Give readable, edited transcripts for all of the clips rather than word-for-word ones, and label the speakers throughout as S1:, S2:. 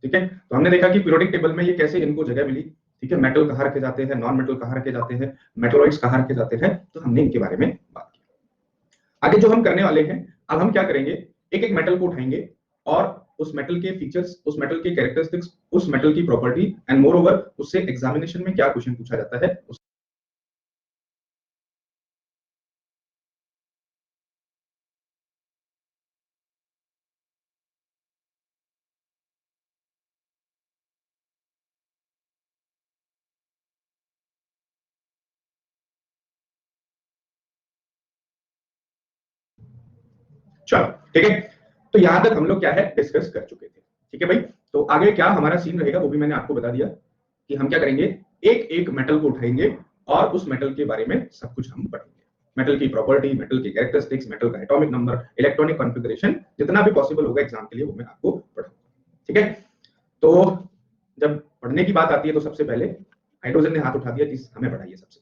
S1: ठीक है, तो हमने देखा कि पीरियोडिक टेबल में ये कैसे इनको जगह मिली। ठीक है, मेटल कहाँ रखे जाते हैं, नॉन मेटल कहाँ रखे जाते हैं, मेटलॉइड्स कहाँ रखे जाते हैं, तो हमने इनके बारे में बात की। आगे जो हम करने वाले हैं, अब हम क्या करेंगे, एक एक मेटल को उठाएंगे और उस मेटल के फीचर्स, उस मेटल के कैरेक्टरिस्टिक्स, उस मेटल की प्रॉपर्टी एंड मोर ओवर उससे एग्जामिनेशन में क्या क्वेश्चन पूछा जाता है चलो ठीक है, तो यहां तक हम लोग क्या है डिस्कस कर चुके थे। ठीक है भाई, तो आगे क्या हमारा सीन रहेगा वो भी मैंने आपको बता दिया कि हम क्या करेंगे, एक एक मेटल को उठाएंगे और उस मेटल के बारे में सब कुछ हम पढ़ेंगे। मेटल की प्रॉपर्टी, मेटल की कैरेक्टरिस्टिक्स, मेटल का एटॉमिक नंबर, इलेक्ट्रॉनिक कॉन्फ़िगरेशन, जितना भी पॉसिबल होगा एग्जाम के लिए वो मैं आपको पढ़ाऊंगा। ठीक है, तो जब पढ़ने की बात आती है तो सबसे पहले हाइड्रोजन ने हाथ उठा दिया कि हमें पढ़ाइए। सबसे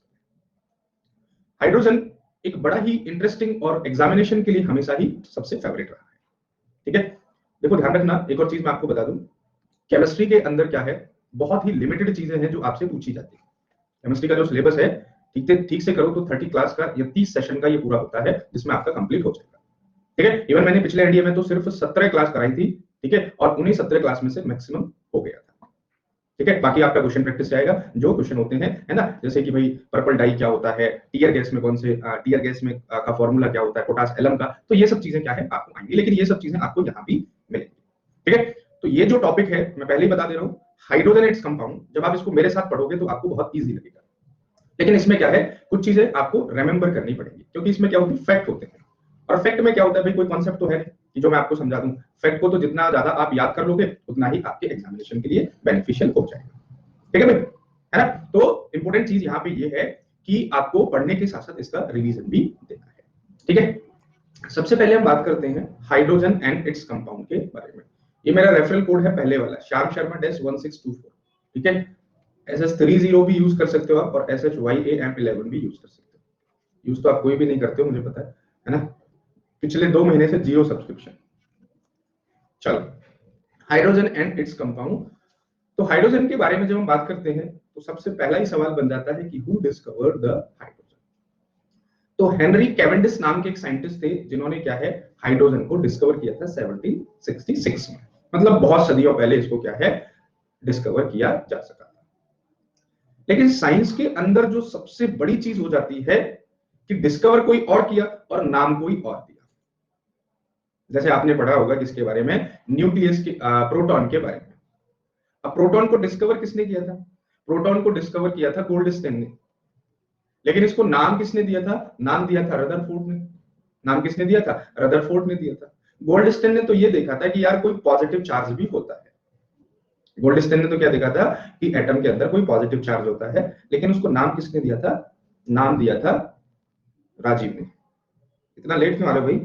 S1: हाइड्रोजन एक बड़ा ही इंटरेस्टिंग और एग्जामिनेशन के लिए हमेशा ही सबसे फेवरेट रहा है। ठीक है, देखो ध्यान रखना, एक और चीज मैं आपको बता दूं, केमिस्ट्री के अंदर क्या है, बहुत ही लिमिटेड चीजें हैं जो आपसे पूछी जाती है। केमिस्ट्री का जो सिलेबस है ठीक से करो तो 30 क्लास का या 30 सेशन का ये पूरा होता है, जिसमें आपका कंप्लीट हो जाएगा। ठीक है, इवन मैंने पिछले एनडीए में तो सिर्फ 17 क्लास कराई थी। ठीक है, और उन्हीं 17 क्लास में से मैक्सिमम हो गया था। ठीक है, बाकी आपका क्वेश्चन प्रैक्टिस से आएगा, जो क्वेश्चन होते हैं, है ना, जैसे कि भाई पर्पल डाई क्या होता है, टीयर गैस में कौन से टीयर गैस में का फॉर्मूला क्या होता है, पोटास एलम का, तो ये सब चीजें क्या है आपको आएंगी, लेकिन ये सब चीजें आपको यहाँ भी मिलेंगी। ठीक है, तो ये जो टॉपिक है मैं पहले ही बता दे रहा हूँ, हाइड्रोजन इट्स कंपाउंड, जब आप इसको मेरे साथ पढ़ोगे तो आपको बहुत ईजी लगेगा। लेकिन इसमें क्या है, कुछ चीजें आपको रिमेंबर करनी पड़ेगी, क्योंकि इसमें क्या होती है, फैक्ट होते हैं। और फैक्ट में क्या होता है भाई, कोई कॉन्सेप्ट तो है कि जो मैं आपको समझा दूं। फैक्ट को तो जितना ज्यादा आप याद कर लोगे उतना ही आपके एग्जामिनेशन के लिए बेनिफिशियल हो जाएगा। ठीक है भाई, है ना, तो इंपॉर्टेंट चीज यहाँ पे ये है कि आपको पढ़ने के साथ साथ इसका रिवीजन भी देना है। ठीक है, सबसे पहले हम बात करते हैं हाइड्रोजन एंड इट्स कंपाउंड के बारे में। ये मेरा रेफरल कोड है पहले वाला, श्याम शर्मा -1624। ठीक है, SS30 भी यूज कर सकते हो आप, और SHYAM11 भी यूज कर सकते हो। यूज तो आप कोई भी नहीं करते हो मुझे पता है ना, पिछले 2 महीने से 0 सब्सक्रिप्शन। चलो, हाइड्रोजन एंड इट्स कंपाउंड। तो हाइड्रोजन के बारे में जब हम बात करते हैं तो सबसे पहला ही सवाल बन जाता है कि हु डिस्कवर्ड द हाइड्रोजन। तो हेनरी कैवेंडिश नाम के एक साइंटिस्ट थे जिन्होंने क्या है, हाइड्रोजन को डिस्कवर किया था 1766 में। मतलब बहुत सदियों पहले इसको क्या है, डिस्कवर किया जा सका था। लेकिन साइंस के अंदर जो सबसे बड़ी चीज हो जाती है कि डिस्कवर कोई और किया और नाम कोई और दिया। जैसे आपने पढ़ा होगा किसके बारे में, न्यूक्लियस के, प्रोटॉन के बारे में। अब प्रोटॉन को डिस्कवर किसने किया था, प्रोटॉन को डिस्कवर किया था गोल्डस्टेन ने। लेकिन इसको नाम किसने दिया था, नाम दिया था रदरफोर्ड ने। नाम किसने दिया था, रदरफोर्ड ने दिया था। गोल्डस्टेन ने तो ये देखा था कि यार कोई पॉजिटिव चार्ज भी होता है। गोल्डस्टेन ने तो क्या देखा था कि एटम के अंदर कोई पॉजिटिव चार्ज होता है, लेकिन उसको नाम किसने दिया था, नाम दिया था राजीव ने। इतना लेट क्यों आ रहे हो भाई?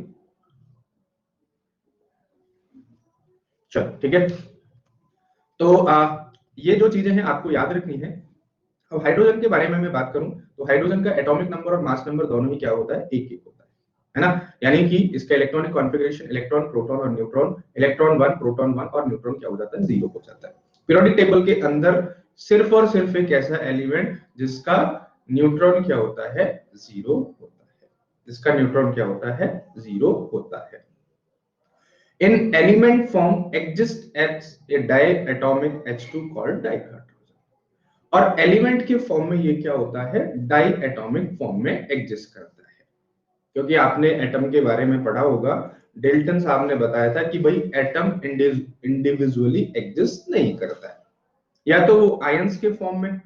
S1: चलो ठीक है, तो ये जो चीजें हैं आपको याद रखनी है। अब हाइड्रोजन के बारे में मैं बात करूं तो हाइड्रोजन का एटॉमिक नंबर और मास नंबर दोनों ही क्या होता है, एक एक होता है ना। यानी कि इसका इलेक्ट्रॉनिक कॉन्फ़िगरेशन इलेक्ट्रॉन, प्रोटॉन और न्यूट्रॉन, इलेक्ट्रॉन 1, प्रोटॉन 1 और न्यूट्रॉन क्या हो जाता है, 0 हो जाता है। पीरियोडिक टेबल के अंदर सिर्फ और सिर्फ एक ऐसा एलिमेंट जिसका न्यूट्रॉन क्या होता है, 0 होता है। जिसका न्यूट्रॉन क्या होता है, 0 होता है। In element form exists as a diatomic H2 called dihydrogen। और एलिमेंट के फॉर्म में ये क्या होता है, डाई एटॉमिक फॉर्म में एग्जिस्ट करता है। क्योंकि आपने एटम के बारे में पढ़ा होगा, डेल्टन साहब ने बताया था कि भाई एटम इंडिविजुअली एग्जिस्ट नहीं करता है, या तो वो आयंस के फॉर्म में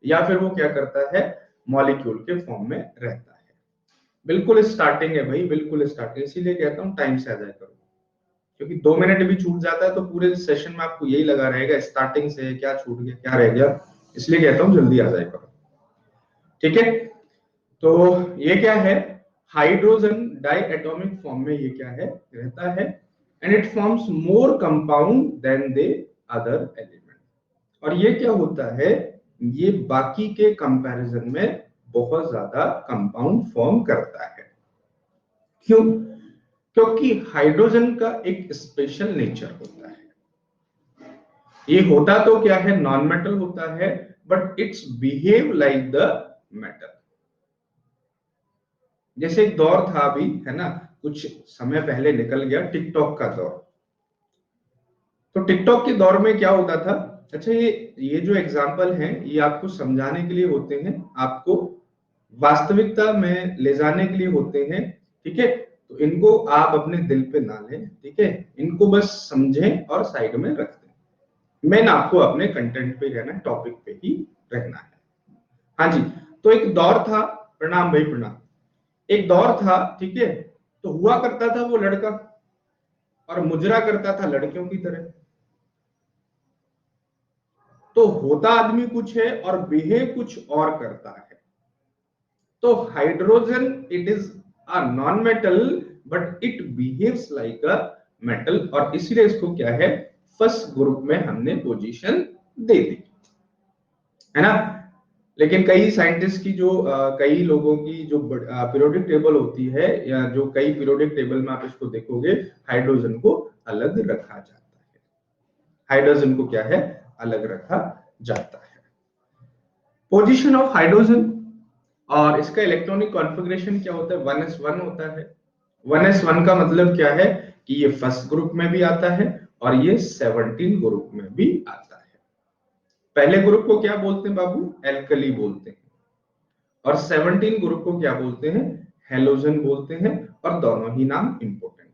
S1: या फिर वो क्या करता है, मॉलिक्यूल के फॉर्म में रहता है। बिल्कुल स्टार्टिंग है भाई, बिल्कुल स्टार्टिंग, इसीलिए कहता हूं टाइम से आ जाए करो, क्योंकि 2 मिनट भी छूट जाता है तो पूरे सेशन में आपको यही लगा रहेगा स्टार्टिंग से क्या छूट गया क्या रह गया, इसलिए कहता हूं जल्दी आ जाए करो। ठीक है, तो ये क्या है, हाइड्रोजन डाई एटॉमिक फॉर्म में ये क्या है, रहता है, and it forms more compound than the other element. और ये क्या होता है, ये बाकी के कंपैरिजन में बहुत ज्यादा कंपाउंड फॉर्म करता है। क्यों? क्योंकि हाइड्रोजन का एक स्पेशल नेचर होता है। ये होता तो क्या है, नॉन मेटल होता है, but it's behave like the metal. जैसे एक दौर था अभी, है ना, कुछ समय पहले निकल गया टिकटॉक का दौर। तो टिकटॉक के दौर में क्या होता था, अच्छा ये जो एग्जाम्पल हैं ये आपको समझाने के लिए होते हैं, आपको वास्तविकता में ले जाने के लिए होते हैं, ठीक है। तो इनको आप अपने दिल पे ना लें, ठीक है, इनको बस समझें और साइड में रख दें। मेन आपको अपने कंटेंट पे रहना है, टॉपिक पे ही रहना है। हाँ जी। तो एक दौर था, प्रणाम भाई प्रणाम, एक दौर था, ठीक है। तो हुआ करता था वो लड़का और मुजरा करता था लड़कियों की तरह। तो होता आदमी कुछ है और बिहेव कुछ और करता है। तो hydrogen it is a non metal but it behaves like a metal, और इसलिए इसको क्या है, फर्स्ट ग्रुप में हमने पोजीशन दे दी, है ना। लेकिन कई साइंटिस्ट की जो कई लोगों की जो पीरियोडिक टेबल होती है, या जो कई पीरियोडिक टेबल में आप इसको देखोगे, हाइड्रोजन को अलग रखा जाता है। हाइड्रोजन को क्या है, अलग रखा जाता है। पोजीशन ऑफ हाइड्रोजन और इसका इलेक्ट्रॉनिक कॉन्फ़िगरेशन क्या होता है, 1s1 होता है। 1s1 का मतलब क्या है कि ये फर्स्ट ग्रुप में भी आता है और ये 17 ग्रुप में भी आता है। पहले ग्रुप को क्या बोलते हैं बाबू, एल्कली बोलते हैं, और 17 ग्रुप को क्या बोलते हैं, हेलोजन बोलते हैं, और दोनों ही नाम इंपॉर्टेंट है।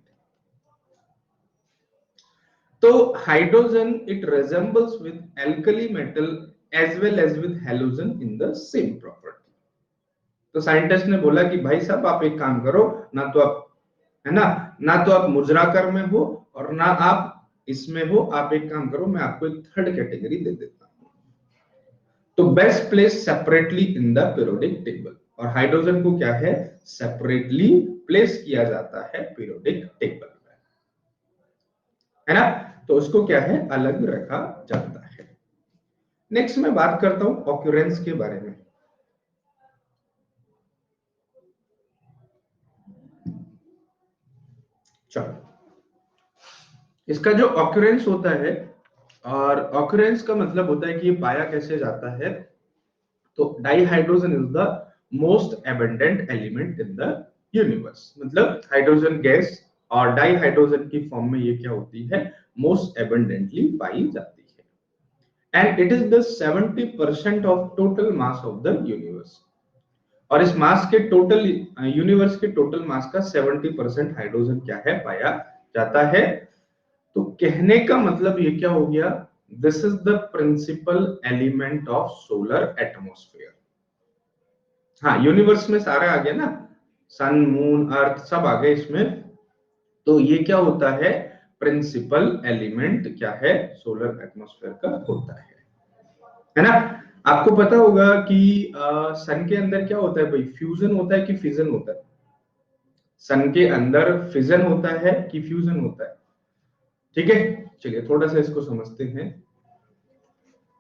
S1: तो hydrogen it resembles with alkali metal as well as with halogen in the same property. तो साइंटिस्ट ने बोला कि भाई साहब आप एक काम करो, ना तो आप, है ना, ना तो आप मुजराकर में हो और ना आप इसमें हो, आप एक काम करो, मैं आपको एक थर्ड कैटेगरी दे देता हूं। तो best place separately in the periodic table, और हाइड्रोजन को क्या है, सेपरेटली प्लेस किया जाता है पीरियोडिक टेबल में, है ना। तो उसको क्या है, अलग रखा जाता है। नेक्स्ट मैं बात करता हूं ऑक्यूरेंस के बारे में। चलो, इसका जो ऑक्यूरेंस होता है, और ऑक्यूरेंस का मतलब होता है कि ये पाया कैसे जाता है। तो dihydrogen is the most abundant element in the universe, मतलब हाइड्रोजन गैस और डाइहाइड्रोजन की फॉर्म में ये क्या होती है, मोस्ट एबंडेंटली पाई जाती है, and it is the 70% of total mass of the universe. और इस मास के टोटल, यूनिवर्स के टोटल मास का 70% हाइड्रोजन क्या है, पाया जाता है। तो कहने का मतलब ये क्या हो गया, this is the principal element of solar atmosphere. हाँ, यूनिवर्स में सारा आ गया ना, सन मून अर्थ सब आ गए इसमें। तो ये क्या होता है, प्रिंसिपल एलिमेंट क्या है, सोलर एटमॉस्फेयर का होता है ना। आपको पता होगा कि सन के अंदर क्या होता है भाई, फ्यूजन होता है कि फिजन होता है। सन के अंदर फिजन होता है कि फ्यूजन होता है, ठीक है। चलिए थोड़ा सा इसको समझते हैं।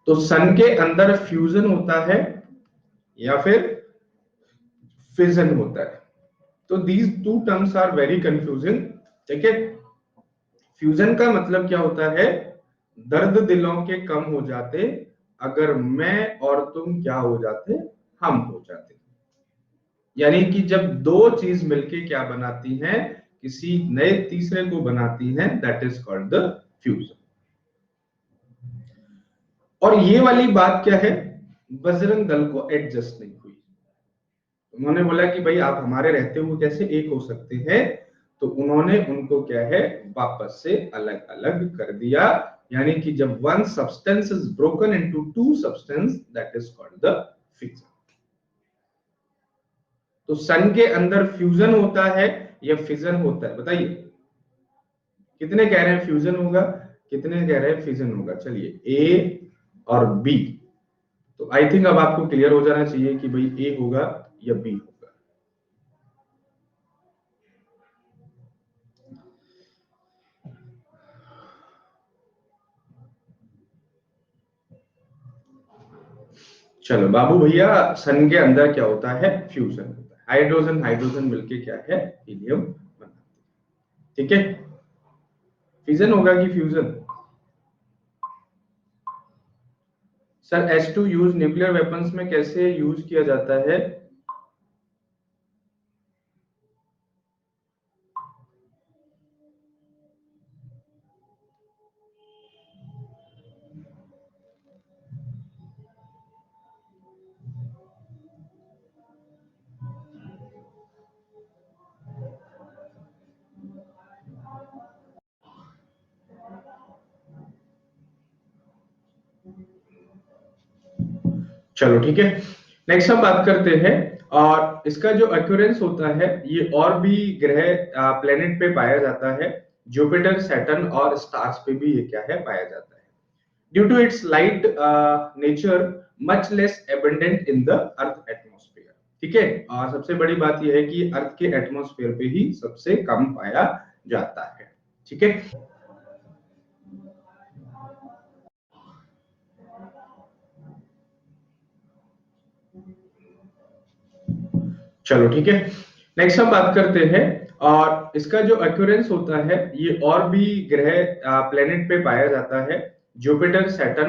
S1: तो सन के अंदर फ्यूजन होता है या फिर फिजन होता है। तो these two terms are very confusing, ठीक है। फ्यूजन का मतलब क्या होता है, दर्द दिलों के कम हो जाते अगर मैं और तुम क्या हो जाते, हम हो जाते। यानी कि जब दो चीज मिलके क्या बनाती हैं, किसी नए तीसरे को बनाती हैं, that is called the fusion. और ये वाली बात क्या है, बजरंग दल को एडजस्ट नहीं हुई। उन्होंने बोला कि भाई आप हमारे रहते हुए कैसे एक हो सकते हैं। तो उन्होंने उनको क्या है, वापस से अलग अलग कर दिया। यानी कि जब one substance is broken into two substance, that is called the fusion. तो सन के अंदर फ्यूजन होता है या फिजन होता है, बताइए। कितने कह रहे हैं फ्यूजन होगा, कितने कह रहे हैं फिजन होगा। चलिए ए और बी। तो आई थिंक अब आपको क्लियर हो जाना चाहिए कि भाई ए होगा या बी होगा। चलो बाबू भैया, सन के अंदर क्या होता है, फ्यूजन होता है। हाइड्रोजन हाइड्रोजन मिलके क्या है, हीलियम बनाते हैं, ठीक है। फिजन होगा कि fusion, sir H2 use nuclear weapons में कैसे यूज किया जाता है? चलो ठीक है, नेक्स्ट हम बात करते हैं। और इसका जो अक्यूरेंस होता है ये और भी ग्रह प्लेनेट पे पाया जाता है, जुपिटर, सैटर्न और स्टार्स पे भी ये क्या है पाया जाता है। Due to its light nature much less abundant in the earth atmosphere. ठीक है, और सबसे बड़ी बात यह है कि अर्थ के एटमॉस्फेयर पे ही सबसे कम पाया जाता है। ठीक है, चलो ठीक है, नेक्स्ट हम बात करते हैं। और इसका जो अक्यूरेंस होता है ये और भी ग्रह प्लेनेट पे पाया जाता है, जुपिटर, सैटर्न